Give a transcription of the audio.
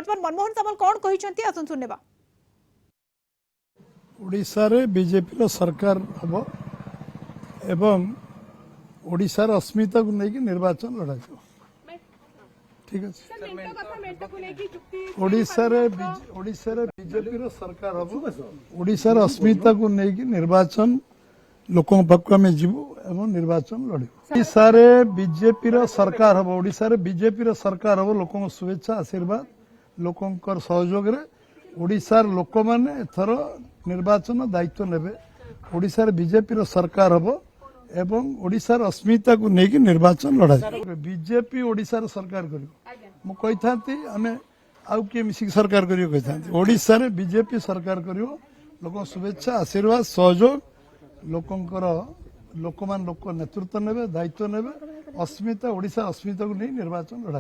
बर्तमान मनमोहन सामल कौन कहते आसन सुनवा। ओडिशा रे बीजेपी सरकार हम एवं ओडिशार अस्मिता को लेकिन निर्वाचन लड़ा जाओ। ठीक है ओडिशा रे बीजेपी सरकार हम ओडिशार अस्मिता को लेकिन निर्वाचन लोकों पाक आम जीवु एवं निर्वाचन लड़ू। ओडिशा रे बीजेपी सरकार हम ओडिशा रे बीजेपी सरकार हम लोकों शुभेच्छा आशीर्वाद लोकों सहयोग रे ओडिशार लोक माने एथर निर्वाचन दायित्व नेबे। ओडिशा रे बीजेपी सरकार हम एवं ओडिशार अस्मिता को लेकिन निर्वाचन लड़ा बीजेपी ओडिशार सरकार करियो कही आम आउ किए मिसिक सरकार करियो कही ओडिशा रे बीजेपी सरकार करियो लोक शुभेच्छा आशीर्वाद सहयोग लोकंकर लोक मान लोक नेतृत्व नेबे दायित्व नेबे अस्मिता ओडिशा अस्मिता को नहीं निर्वाचन लड़ा।